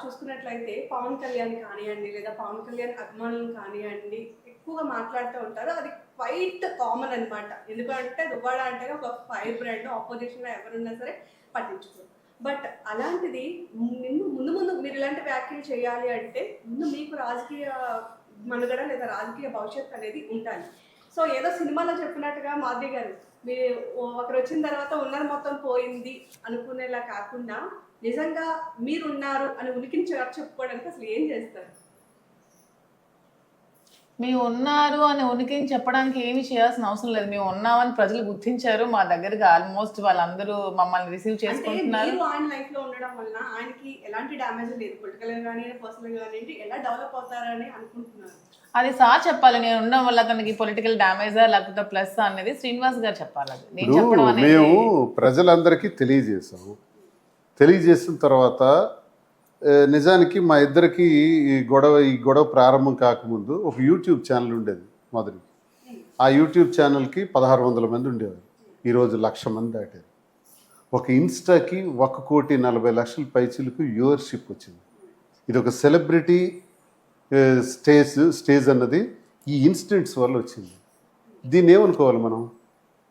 చూసుకున్నట్లయితే పవన్ కళ్యాణ్ కానివ్వండి, లేదా పవన్ కళ్యాణ్ అభిమానులు కానివ్వండి, ఎక్కువగా మాట్లాడుతూ ఉంటారు. అది క్వైట్ కామన్ అనమాట. ఎందుకంటే దువ్వాడ అంటేనే ఒక ఫైర్ బ్రాండ్, ఆపోజిషన్‌లో ఎవరున్నా సరే పట్టించుకోరు. బట్ అలాంటిది ముందు ముందు మీరు ఇలాంటి వ్యాఖ్యలు చేయాలి అంటే ముందు మీకు రాజకీయ మనుగడ లేదా రాజకీయ భవిష్యత్తు అనేది ఉండాలి. సో ఏదో సినిమాలో చెప్పినట్టుగా మాధవి గారు మీరు ఒకరు వచ్చిన తర్వాత ఉన్నది మొత్తం పోయింది అనుకునేలా కాకుండా నిజంగా మీరున్నారు అని ఉనికిని చెప్పుకోవడానికి అసలు ఏం చేస్తారు? మేము ఉన్నారు అని ఉనికిని చెప్పడానికి ఏమి చేయాల్సిన అవసరం లేదు. మేము ఉన్నామని ప్రజలు గుర్తించారు. మా దగ్గరికి ఆల్మోస్ట్ వాళ్ళందరూ మమ్మల్ని రిసీవ్ చేసుకుంటున్నారు. మీరు ఆయన లైఫ్ లో ఉండడం వల్ల ఆయనకి ఎలాంటి డ్యామేజ్ లేదు, పొలిటికల్ గా కానీ పర్సనల్ గా కానీ ఎలా డెవలప్ అవుతారని అనుకుంటున్నారు? అది సార్ చెప్పాలి. నేను ఉండడం వల్ల తనకి పొలిటికల్ డ్యామేజా లేకపోతే ప్లస్ అనేది శ్రీనివాస్ గారు చెప్పాలి. అది నేను చెప్పడం అనేది మేము ప్రజలందరికీ తెలియజేసిన తర్వాత నిజానికి మా ఇద్దరికి ఈ గొడవ ప్రారంభం కాకముందు ఒక యూట్యూబ్ ఛానల్ ఉండేది మొదటి. ఆ యూట్యూబ్ ఛానల్కి 1600 మంది ఉండేవారు. ఈరోజు 1,00,000 మంది దాటారు. ఒక ఇన్స్టాకి 1,40,00,000 పైచీలకు వ్యూవర్షిప్ వచ్చింది. ఇది ఒక సెలబ్రిటీ స్టేజ్ అన్నది ఈ ఇన్సిడెంట్స్ వల్ల వచ్చింది. దీన్ని ఏమనుకోవాలి మనం?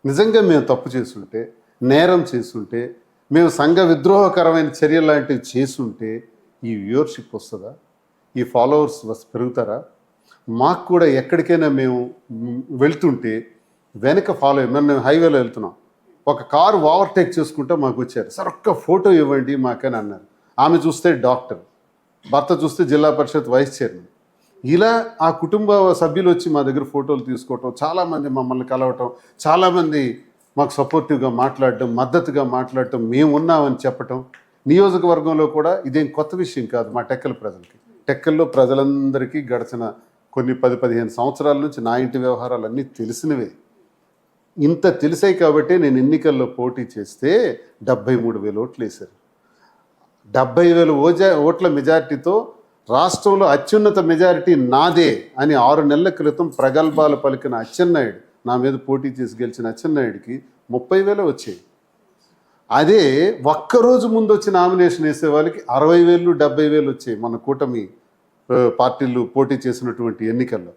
నిజంగా మేము తప్పు చేసుంటే, నేరం చేసుంటే, మేము సంఘ విద్రోహకరమైన చర్యలు లాంటివి చేసుంటే ఈ వ్యూవర్షిప్ వస్తుందా? ఈ ఫాలోవర్స్ పెరుగుతారా? మాకు కూడా ఎక్కడికైనా మేము వెళ్తుంటే వెనక ఫాలో మేము హైవేలో వెళ్తున్నాం, ఒక కారు ఓవర్టేక్ చేసుకుంటే మాకు వచ్చారు, సార్ ఒక్క ఫోటో ఇవ్వండి మాకని అన్నారు. ఆమె చూస్తే డాక్టర్, భర్త చూస్తే జిల్లా పరిషత్ వైస్ చైర్మన్. ఇలా ఆ కుటుంబ సభ్యులు వచ్చి మా దగ్గర ఫోటోలు తీసుకోవటం, చాలామంది మమ్మల్ని కలవటం, చాలామంది మాకు సపోర్టివ్గా మాట్లాడటం, మద్దతుగా మాట్లాడటం, మేము ఉన్నామని చెప్పటం. నియోజకవర్గంలో కూడా ఇదేం కొత్త విషయం కాదు. మా టెక్కల ప్రజలకి, టెక్కల్లో ప్రజలందరికీ గడిచిన కొన్ని 10-15 సంవత్సరాల నుంచి నా ఇంటి వ్యవహారాలు అన్నీ తెలిసినవే. ఇంత తెలిసాయి కాబట్టి నేను ఎన్నికల్లో పోటీ చేస్తే 73,000 ఓట్లు వేశారు. 70,000 ఓట్ల మెజారిటీతో రాష్ట్రంలో అత్యున్నత మెజారిటీ నాదే అని 6 నెలల క్రితం ప్రగల్భాలు పలికిన అచ్చెన్నాయుడు, నా మీద పోటీ చేసి గెలిచిన అచ్చెన్నాయుడికి 30,000 వచ్చాయి. అదే ఒక్కరోజు ముందు వచ్చి నామినేషన్ వేసే వాళ్ళకి 60,000, 70,000 వచ్చాయి మన కూటమి పార్టీలు పోటీ చేసినటువంటి ఎన్నికల్లో.